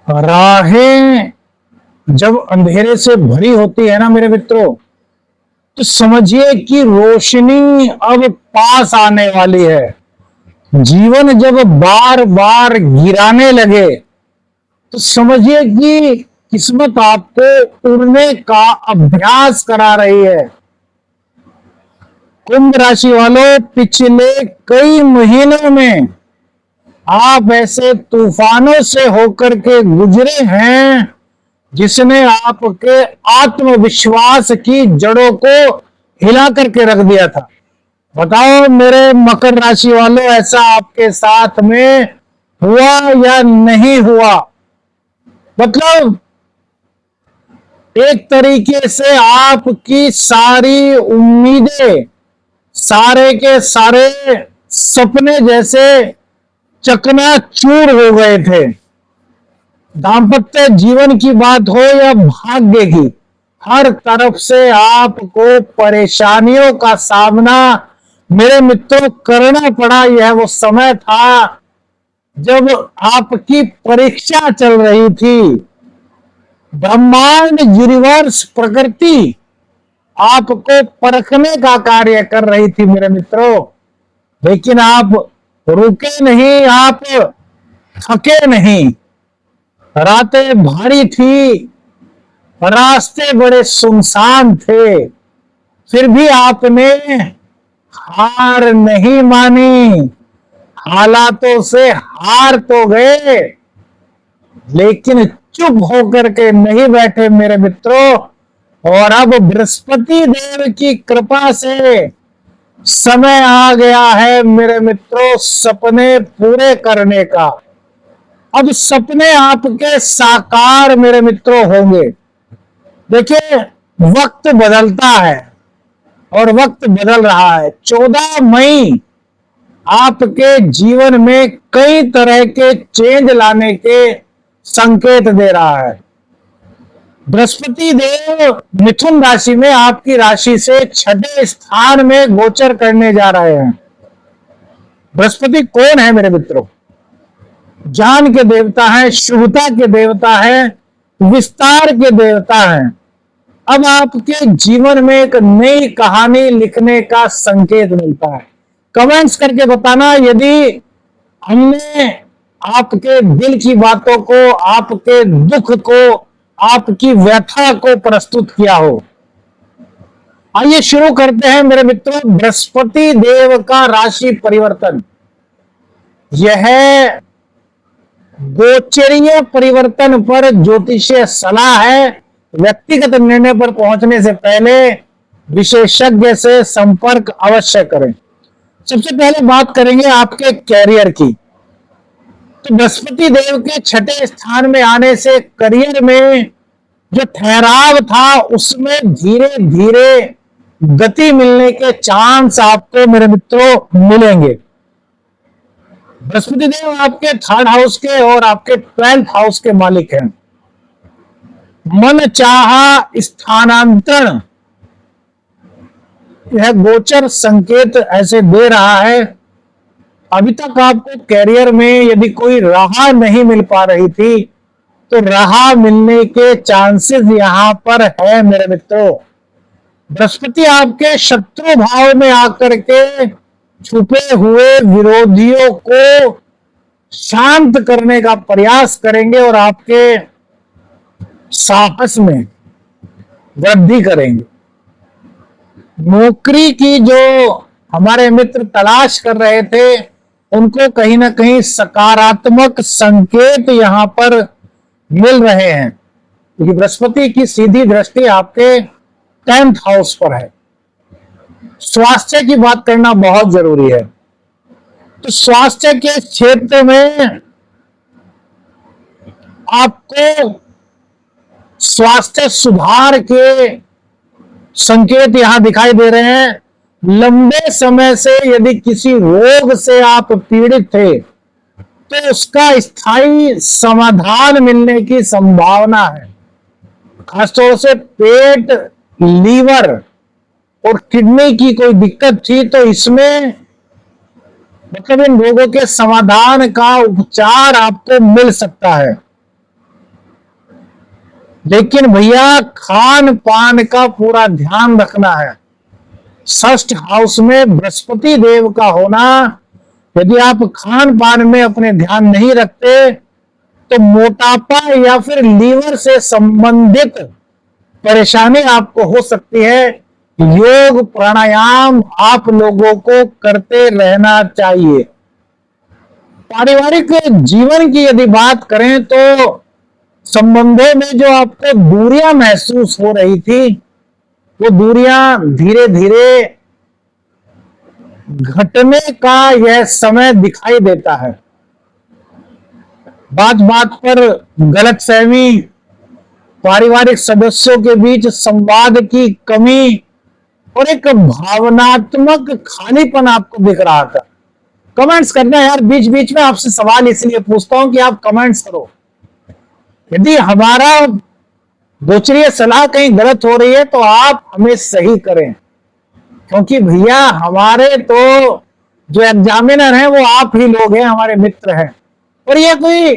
राहें जब अंधेरे से भरी होती है ना मेरे मित्रों, तो समझिए कि रोशनी अब पास आने वाली है। जीवन जब बार बार गिराने लगे तो समझिए कि किस्मत आपको उड़ने का अभ्यास करा रही है। कुंभ राशि वालों, पिछले कई महीनों में आप ऐसे तूफानों से होकर के गुजरे हैं जिसने आपके आत्मविश्वास की जड़ों को हिला करके रख दिया था। बताओ मेरे मकर राशि वालों, ऐसा आपके साथ में हुआ या नहीं हुआ? मतलब एक तरीके से आपकी सारी उम्मीदें, सारे के सारे सपने जैसे चकनाचूर हो गए थे। दाम्पत्य जीवन की बात हो या भाग्य की, हर तरफ से आपको परेशानियों का सामना मेरे मित्रों करना पड़ा। यह वो समय था जब आपकी परीक्षा चल रही थी। ब्रह्मांड, यूनिवर्स, प्रकृति आपको परखने का कार्य कर रही थी मेरे मित्रों, लेकिन आप रुके नहीं, आप थके नहीं। रातें भारी थी, रास्ते बड़े सुनसान थे, फिर भी आपने हार नहीं मानी। हालातों से हार तो गए, लेकिन चुप होकर के नहीं बैठे मेरे मित्रों। और अब बृहस्पति देव की कृपा से समय आ गया है मेरे मित्रों सपने पूरे करने का। अब सपने आपके साकार मेरे मित्रों होंगे। देखिए, वक्त बदलता है और वक्त बदल रहा है। 14 मई आपके जीवन में कई तरह के चेंज लाने के संकेत दे रहा है। बृहस्पति देव मिथुन राशि में आपकी राशि से 6ठे स्थान में गोचर करने जा रहे हैं। बृहस्पति कौन है मेरे मित्रों? ज्ञान के देवता हैं, शुभता के देवता हैं, विस्तार के देवता हैं। अब आपके जीवन में एक नई कहानी लिखने का संकेत मिलता है। कमेंट्स करके बताना यदि हमने आपके दिल की बातों को, आपके दुख को, आपकी व्यथा को प्रस्तुत किया हो। आइए शुरू करते हैं मेरे मित्रों, बृहस्पति देव का राशि परिवर्तन। यह गोचरीय परिवर्तन पर ज्योतिषीय सलाह है। व्यक्तिगत निर्णय पर पहुंचने से पहले विशेषज्ञ से संपर्क अवश्य करें। सबसे पहले बात करेंगे आपके कैरियर की। तो बृहस्पति देव के 6ठे स्थान में आने से करियर में जो ठहराव था उसमें धीरे धीरे गति मिलने के चांस आपको मेरे मित्रों मिलेंगे। बृहस्पति देव आपके 3rd हाउस के और आपके 12th हाउस के मालिक हैं। मन चाहा स्थानांतरण, यह गोचर संकेत ऐसे दे रहा है। अभी तक आपको कैरियर में यदि कोई राह नहीं मिल पा रही थी तो राह मिलने के चांसेस यहां पर है मेरे मित्रों। बृहस्पति आपके शत्रु भाव में आकर के छुपे हुए विरोधियों को शांत करने का प्रयास करेंगे और आपके साहस में वृद्धि करेंगे। नौकरी की जो हमारे मित्र तलाश कर रहे थे उनको कहीं ना कहीं सकारात्मक संकेत यहां पर मिल रहे हैं, क्योंकि बृहस्पति की सीधी दृष्टि आपके 10th हाउस पर है। स्वास्थ्य की बात करना बहुत जरूरी है। तो स्वास्थ्य के क्षेत्र में आपको स्वास्थ्य सुधार के संकेत यहां दिखाई दे रहे हैं। लंबे समय से यदि किसी रोग से आप पीड़ित थे तो उसका स्थायी समाधान मिलने की संभावना है। खासतौर से पेट, लीवर और किडनी की कोई दिक्कत थी तो इसमें मतलब इन रोगों के समाधान का उपचार आपको मिल सकता है। लेकिन भैया खान पान का पूरा ध्यान रखना है। षष्ठ हाउस में बृहस्पति देव का होना, यदि आप खान पान में अपने ध्यान नहीं रखते तो मोटापा या फिर लीवर से संबंधित परेशानी आपको हो सकती है। योग प्राणायाम आप लोगों को करते रहना चाहिए। पारिवारिक जीवन की यदि बात करें तो संबंधों में जो आपको दूरियां महसूस हो रही थी, वो दूरियां धीरे धीरे घटने का यह समय दिखाई देता है। बात बात पर गलतफहमी, पारिवारिक सदस्यों के बीच संवाद की कमी और एक भावनात्मक खालीपन आपको दिख रहा था। कमेंट्स करना यार, बीच बीच में आपसे सवाल इसलिए पूछता हूं कि आप कमेंट्स करो। यदि हमारा गोचरीय सलाह कहीं गलत हो रही है तो आप हमें सही करें, क्योंकि भैया हमारे तो जो एग्जामिनर हैं वो आप ही लोग हैं, हमारे मित्र हैं। और ये कोई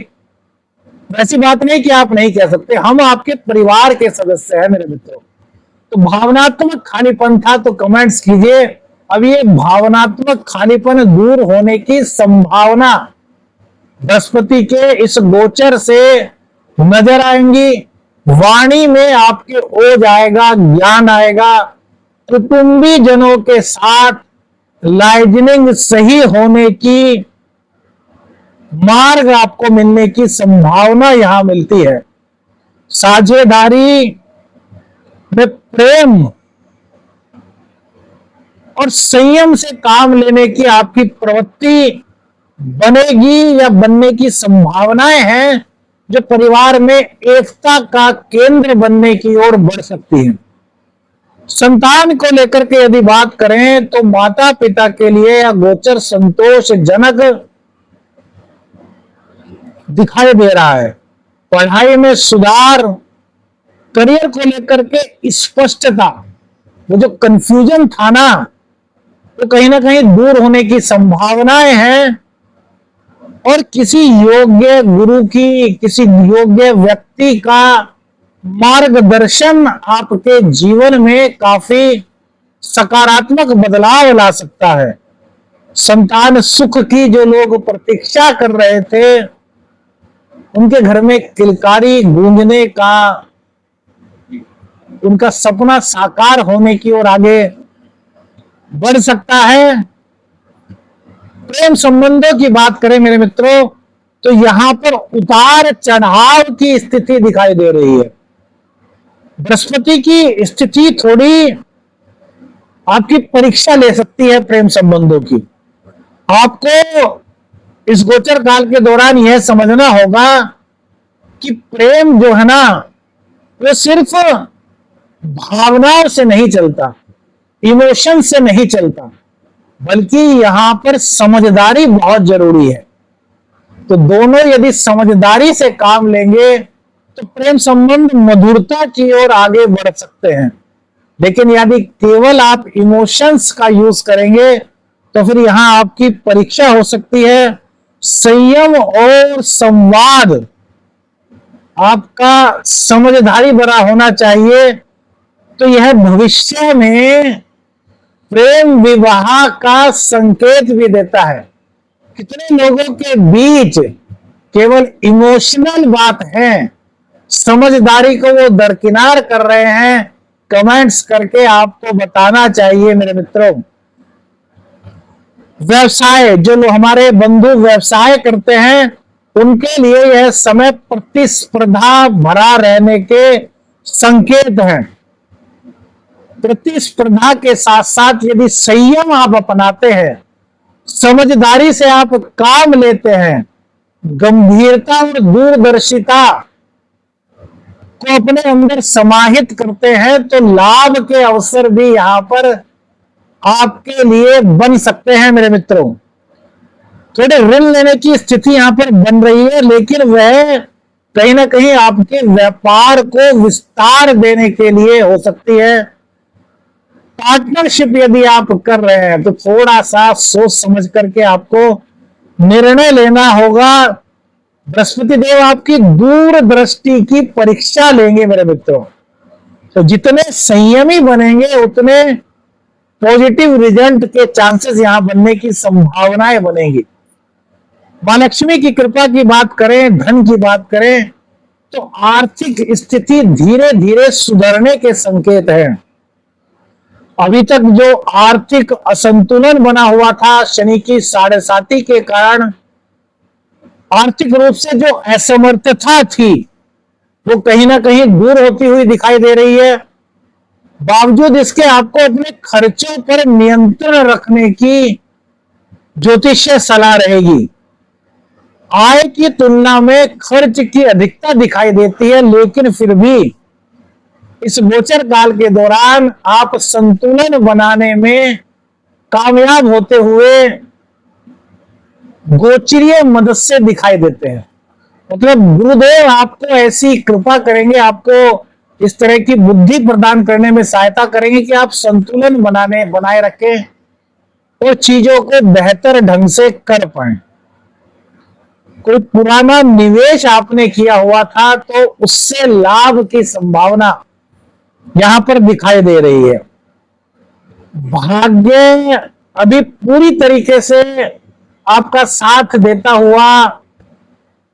वैसी बात नहीं कि आप नहीं कह सकते, हम आपके परिवार के सदस्य हैं मेरे मित्रों। तो भावनात्मक खालीपन था तो कमेंट्स कीजिए। अब ये भावनात्मक खालीपन दूर होने की संभावना बृहस्पति के इस गोचर से नजर आएंगी। वाणी में आपके ओज आएगा, ज्ञान आएगा, कुटुंबी जनों के साथ लाइजनिंग सही होने की मार्ग आपको मिलने की संभावना यहां मिलती है। साझेदारी में प्रेम और संयम से काम लेने की आपकी प्रवृत्ति बनेगी या बनने की संभावनाएं हैं, जो परिवार में एकता का केंद्र बनने की ओर बढ़ सकती है। संतान को लेकर के यदि बात करें तो माता पिता के लिए यह गोचर संतोषजनक दिखाई दे रहा है। पढ़ाई में सुधार, करियर को लेकर के स्पष्टता, वो जो कंफ्यूजन था ना, तो कहीं ना कहीं दूर होने की संभावनाएं हैं। और किसी योग्य गुरु की, किसी योग्य व्यक्ति का मार्गदर्शन आपके जीवन में काफी सकारात्मक बदलाव ला सकता है। संतान सुख की जो लोग प्रतीक्षा कर रहे थे, उनके घर में किलकारी गूंजने का, उनका सपना साकार होने की ओर आगे बढ़ सकता है। प्रेम संबंधों की बात करें मेरे मित्रों तो यहां पर उतार चढ़ाव की स्थिति दिखाई दे रही है। बृहस्पति की स्थिति थोड़ी आपकी परीक्षा ले सकती है प्रेम संबंधों की। आपको इस गोचर काल के दौरान यह समझना होगा कि प्रेम जो है ना, वो सिर्फ भावनाओं से नहीं चलता, इमोशन से नहीं चलता, बल्कि यहां पर समझदारी बहुत जरूरी है। तो दोनों यदि समझदारी से काम लेंगे तो प्रेम संबंध मधुरता की ओर आगे बढ़ सकते हैं। लेकिन यदि केवल आप इमोशंस का यूज करेंगे तो फिर यहां आपकी परीक्षा हो सकती है। संयम और संवाद आपका समझदारी भरा होना चाहिए। तो यह भविष्य में प्रेम विवाह का संकेत भी देता है। कितने लोगों के बीच केवल इमोशनल बात है, समझदारी को वो दरकिनार कर रहे हैं, कमेंट्स करके आपको बताना चाहिए मेरे मित्रों। व्यवसाय, जो लोग हमारे बंधु व्यवसाय करते हैं, उनके लिए यह समय प्रतिस्पर्धा भरा रहने के संकेत हैं। प्रतिस्पर्धा के साथ साथ यदि संयम आप अपनाते हैं, समझदारी से आप काम लेते हैं, गंभीरता और दूरदर्शिता को अपने अंदर समाहित करते हैं, तो लाभ के अवसर भी यहां पर आपके लिए बन सकते हैं मेरे मित्रों। थोड़े ऋण लेने की स्थिति यहां पर बन रही है, लेकिन वह कहीं ना कहीं आपके व्यापार को विस्तार देने के लिए हो सकती है। पार्टनरशिप यदि आप कर रहे हैं तो थोड़ा सा सोच समझ करके आपको निर्णय लेना होगा। बृहस्पति देव आपकी दूरदृष्टि की परीक्षा लेंगे मेरे मित्रों। तो जितने संयमी बनेंगे उतने पॉजिटिव रिजल्ट के चांसेस यहां बनने की संभावनाएं बनेगी। मां लक्ष्मी की कृपा की बात करें, धन की बात करें, तो आर्थिक स्थिति धीरे धीरे सुधरने के संकेत हैं। अभी तक जो आर्थिक असंतुलन बना हुआ था शनि की 7.5 के कारण, आर्थिक रूप से जो असमर्थता थी वो कहीं ना कहीं दूर होती हुई दिखाई दे रही है। बावजूद इसके आपको अपने खर्चों पर नियंत्रण रखने की ज्योतिषीय सलाह रहेगी। आय की तुलना में खर्च की अधिकता दिखाई देती है, लेकिन फिर भी इस गोचर काल के दौरान आप संतुलन बनाने में कामयाब होते हुए गोचरीय मदद से दिखाई देते हैं। मतलब गुरुदेव आपको ऐसी कृपा करेंगे, आपको इस तरह की बुद्धि प्रदान करने में सहायता करेंगे कि आप संतुलन बनाए रखें और चीजों को बेहतर ढंग से कर पाए। कोई पुराना निवेश आपने किया हुआ था तो उससे लाभ की संभावना यहां पर दिखाई दे रही है। भाग्य अभी पूरी तरीके से आपका साथ देता हुआ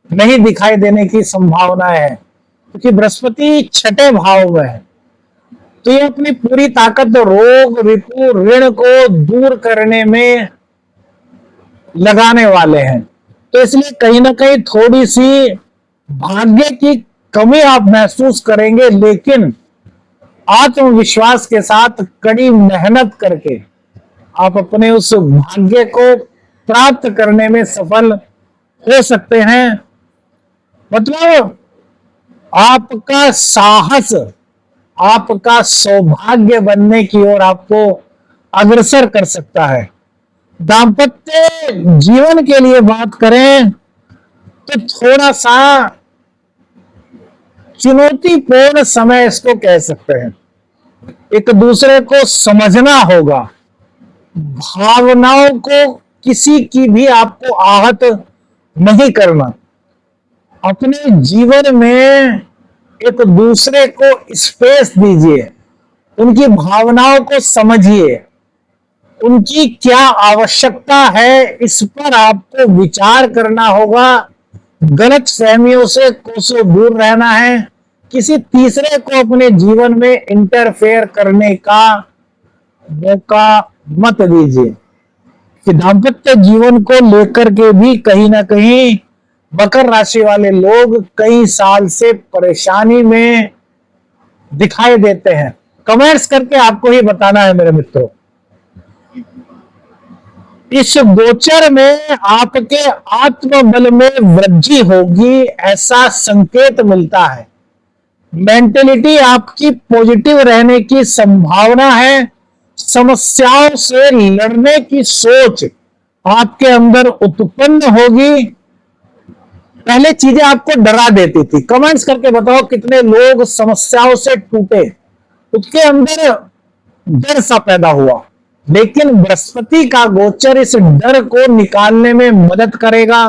नहीं दिखाई देने की संभावना है, क्योंकि बृहस्पति 6ठे भाव में है। तो ये अपनी पूरी ताकत रोग रिपु ऋण को दूर करने में लगाने वाले हैं। तो इसलिए कहीं ना कहीं थोड़ी सी भाग्य की कमी आप महसूस करेंगे, लेकिन आत्मविश्वास के साथ कड़ी मेहनत करके आप अपने उस भाग्य को प्राप्त करने में सफल हो सकते हैं। मतलब आपका साहस आपका सौभाग्य बनने की ओर आपको अग्रसर कर सकता है। दाम्पत्य जीवन के लिए बात करें तो थोड़ा सा चुनौतीपूर्ण समय इसको कह सकते हैं। एक दूसरे को समझना होगा, भावनाओं को किसी की भी आपको आहत नहीं करना। अपने जीवन में एक दूसरे को स्पेस दीजिए, उनकी भावनाओं को समझिए, उनकी क्या आवश्यकता है इस पर आपको विचार करना होगा। गलत फहमियों से कोसों दूर रहना है। किसी तीसरे को अपने जीवन में इंटरफेयर करने का मौका मत दीजिए। कि दाम्पत्य जीवन को लेकर के भी कहीं ना कहीं मकर राशि वाले लोग कई साल से परेशानी में दिखाई देते हैं। कमेंट्स करके आपको ही बताना है मेरे मित्रों। इस गोचर में आपके आत्मबल में वृद्धि होगी, ऐसा संकेत मिलता है। मेंटेलिटी आपकी पॉजिटिव रहने की संभावना है। समस्याओं से लड़ने की सोच आपके अंदर उत्पन्न होगी। पहले चीजें आपको डरा देती थी। कमेंट्स करके बताओ कितने लोग समस्याओं से टूटे, उसके अंदर डर सा पैदा हुआ। लेकिन बृहस्पति का गोचर इस डर को निकालने में मदद करेगा।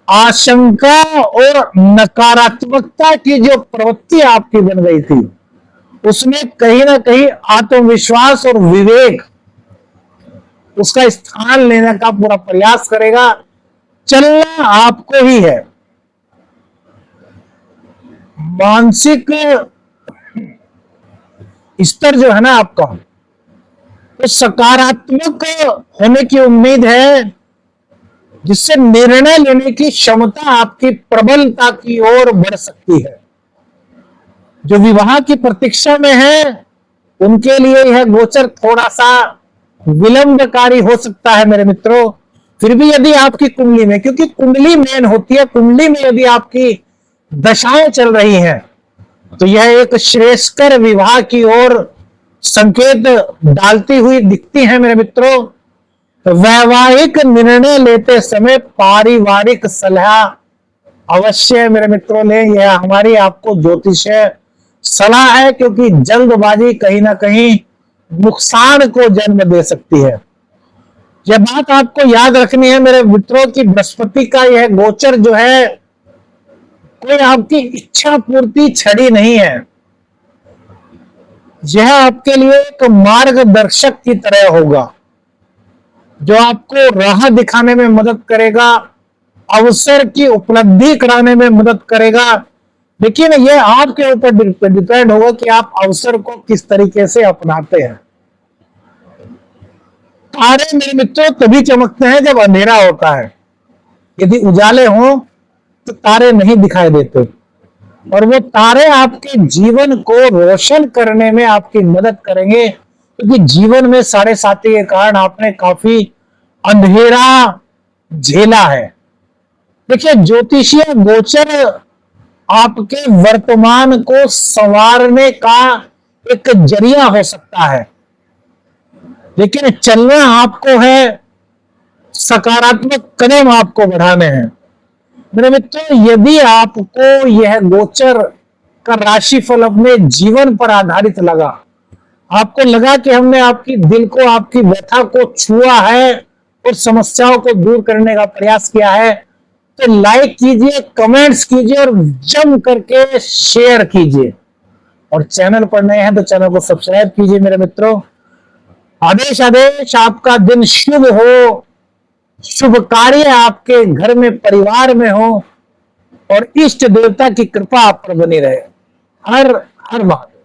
आशंका और नकारात्मकता की जो प्रवृत्ति आपकी बन गई थी, उसमें कहीं ना कहीं आत्मविश्वास और विवेक उसका स्थान लेने का पूरा प्रयास करेगा। चलना आपको ही है। मानसिक स्तर जो है ना आपका, तो सकारात्मक होने की उम्मीद है, जिससे निर्णय लेने की क्षमता आपकी प्रबलता की ओर बढ़ सकती है। जो विवाह की प्रतीक्षा में है उनके लिए यह गोचर थोड़ा सा विलंबकारी हो सकता है मेरे मित्रों। फिर भी यदि आपकी कुंडली में, क्योंकि कुंडली मेन होती है, कुंडली में यदि आपकी दशाएं चल रही हैं तो यह एक श्रेष्ठकर विवाह की ओर संकेत डालती हुई दिखती है मेरे मित्रों। वैवाहिक निर्णय लेते समय पारिवारिक सलाह अवश्य मेरे मित्रों लें। यह हमारी आपको ज्योतिषीय सलाह है, क्योंकि जल्दबाजी कहीं ना कहीं नुकसान को जन्म दे सकती है। यह बात आपको याद रखनी है मेरे मित्रों की बृहस्पति का यह गोचर जो है कोई आपकी इच्छा पूर्ति छड़ी नहीं है। यह आपके लिए एक मार्गदर्शक की तरह होगा जो आपको राह दिखाने में मदद करेगा, अवसर की उपलब्धि कराने में मदद करेगा। लेकिन यह आपके ऊपर डिपेंड होगा कि आप अवसर को किस तरीके से अपनाते हैं। तारे मेरे मित्रों तभी चमकते हैं जब अंधेरा होता है। यदि उजाले हों तो तारे नहीं दिखाई देते, और वो तारे आपके जीवन को रोशन करने में आपकी मदद करेंगे, क्योंकि जीवन में 7.5 के कारण आपने काफी अंधेरा झेला है। देखिए, ज्योतिषीय गोचर आपके वर्तमान को संवारने का एक जरिया हो सकता है, लेकिन चलना आपको है, सकारात्मक कदम आपको बढ़ाने हैं। मेरे मित्रों, यदि आपको यह गोचर का राशिफल अपने जीवन पर आधारित लगा, आपको लगा कि हमने आपकी दिल को, आपकी व्यथा को छुआ है और समस्याओं को दूर करने का प्रयास किया है, तो लाइक कीजिए, कमेंट्स कीजिए और जम करके शेयर कीजिए। और चैनल पर नए हैं तो चैनल को सब्सक्राइब कीजिए। मेरे मित्रों, आदेश आदेश, आपका दिन शुभ हो, शुभ कार्य आपके घर में, परिवार में हो, और इष्ट देवता की कृपा आप पर बनी रहे। हर हर महादेव।